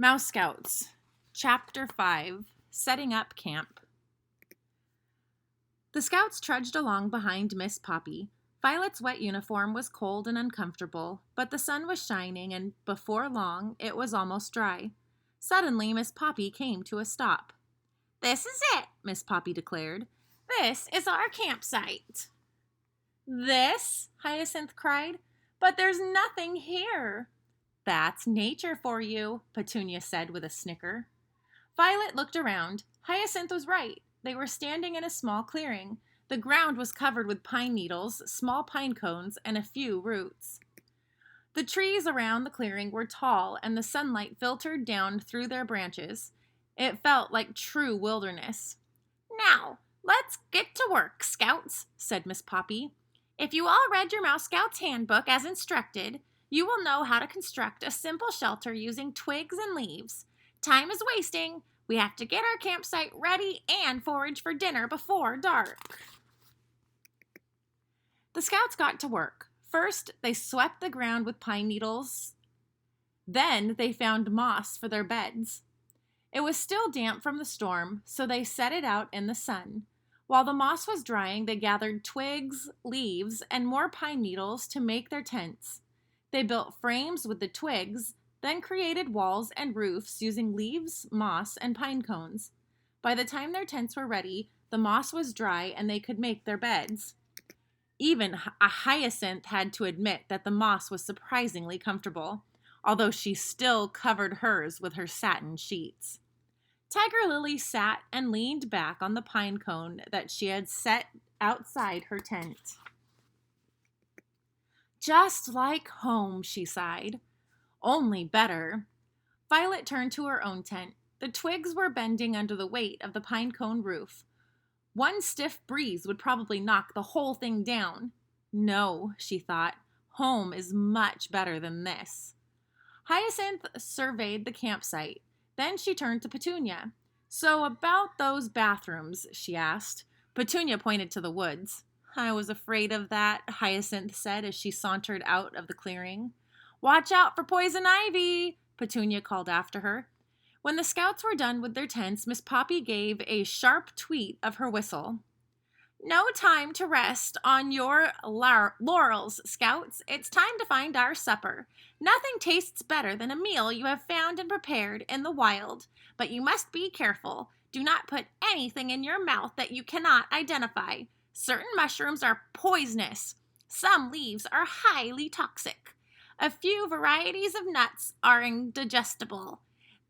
Mouse Scouts, Chapter 5, Setting Up Camp. The Scouts trudged along behind Miss Poppy. Violet's wet uniform was cold and uncomfortable, but the sun was shining, and before long, it was almost dry. Suddenly, Miss Poppy came to a stop. "This is it," Miss Poppy declared. "This is our campsite." "This?" Hyacinth cried. "But there's nothing here." "That's nature for you," Petunia said with a snicker. Violet looked around. Hyacinth was right. They were standing in a small clearing. The ground was covered with pine needles, small pine cones, and a few roots. The trees around the clearing were tall, and the sunlight filtered down through their branches. It felt like true wilderness. "Now, let's get to work, Scouts," said Miss Poppy. "If you all read your Mouse Scouts handbook as instructed, you will know how to construct a simple shelter using twigs and leaves. Time is wasting. We have to get our campsite ready and forage for dinner before dark." The Scouts got to work. First, they swept the ground with pine needles. Then they found moss for their beds. It was still damp from the storm, so they set it out in the sun. While the moss was drying, they gathered twigs, leaves, and more pine needles to make their tents. They built frames with the twigs, then created walls and roofs using leaves, moss, and pine cones. By the time their tents were ready, the moss was dry and they could make their beds. Even a Hyacinth had to admit that the moss was surprisingly comfortable, although she still covered hers with her satin sheets. Tiger Lily sat and leaned back on the pine cone that she had set outside her tent. "Just like home," she sighed. "Only better." Violet turned to her own tent. The twigs were bending under the weight of the pine cone roof. One stiff breeze would probably knock the whole thing down. No, she thought, home is much better than this. Hyacinth surveyed the campsite. Then she turned to Petunia. "So about those bathrooms," she asked. Petunia pointed to the woods. "I was afraid of that," Hyacinth said as she sauntered out of the clearing. "Watch out for poison ivy," Petunia called after her. When the Scouts were done with their tents, Miss Poppy gave a sharp tweet of her whistle. "No time to rest on your laurels, Scouts. It's time to find our supper. Nothing tastes better than a meal you have found and prepared in the wild. But you must be careful. Do not put anything in your mouth that you cannot identify. Certain mushrooms are poisonous. Some leaves are highly toxic. A few varieties of nuts are indigestible.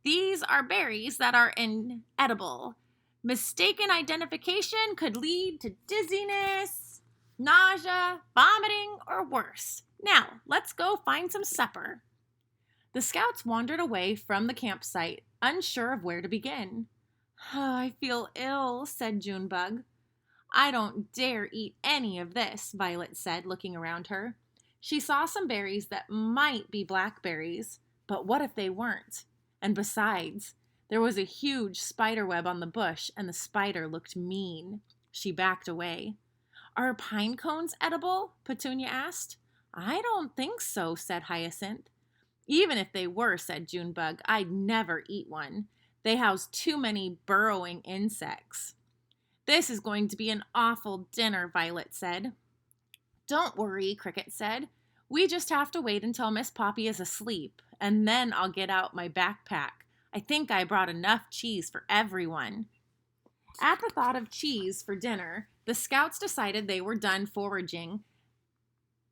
These are berries that are inedible. Mistaken identification could lead to dizziness, nausea, vomiting, or worse. Now, let's go find some supper." The Scouts wandered away from the campsite, unsure of where to begin. "I feel ill," said Junebug. "I don't dare eat any of this," Violet said, looking around her. She saw some berries that might be blackberries, but what if they weren't? And besides, there was a huge spider web on the bush, and the spider looked mean. She backed away. "Are pine cones edible?" Petunia asked. "I don't think so," said Hyacinth. "Even if they were," said Junebug, "I'd never eat one. They house too many burrowing insects." "This is going to be an awful dinner," Violet said. "Don't worry," Cricket said. "We just have to wait until Miss Poppy is asleep, and then I'll get out my backpack. I think I brought enough cheese for everyone." At the thought of cheese for dinner, the Scouts decided they were done foraging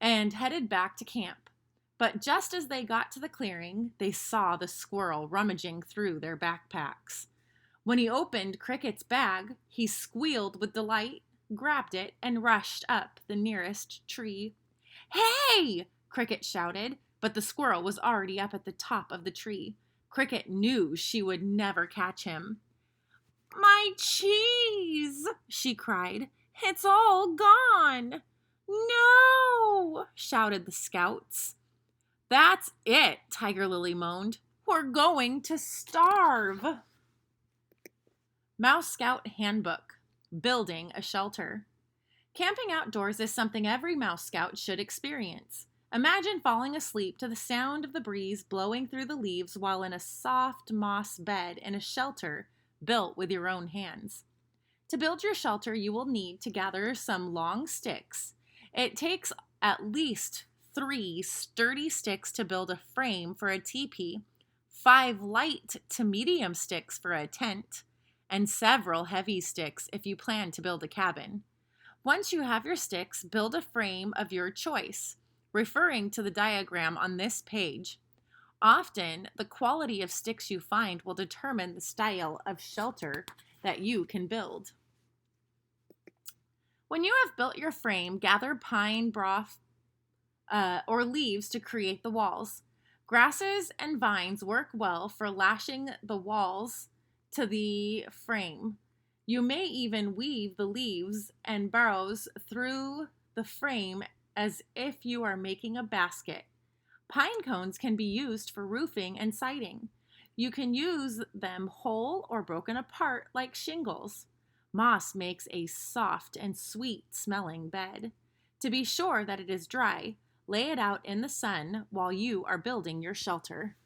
and headed back to camp. But just as they got to the clearing, they saw the squirrel rummaging through their backpacks. When he opened Cricket's bag, he squealed with delight, grabbed it, and rushed up the nearest tree. "Hey!" Cricket shouted, but the squirrel was already up at the top of the tree. Cricket knew she would never catch him. "My cheese!" she cried. "It's all gone!" "No!" shouted the Scouts. "That's it," Tiger Lily moaned. "We're going to starve." Mouse Scout Handbook: Building a Shelter. Camping outdoors is something every Mouse Scout should experience. Imagine falling asleep to the sound of the breeze blowing through the leaves while in a soft moss bed in a shelter built with your own hands. To build your shelter, you will need to gather some long sticks. It takes at least 3 sturdy sticks to build a frame for a teepee, 5 light to medium sticks for a tent, and several heavy sticks if you plan to build a cabin. Once you have your sticks, build a frame of your choice, referring to the diagram on this page. Often, the quality of sticks you find will determine the style of shelter that you can build. When you have built your frame, gather pine broth or leaves to create the walls. Grasses and vines work well for lashing the walls to the frame. You may even weave the leaves and boughs through the frame as if you are making a basket. Pine cones can be used for roofing and siding. You can use them whole or broken apart like shingles. Moss makes a soft and sweet smelling bed. To be sure that it is dry, lay it out in the sun while you are building your shelter.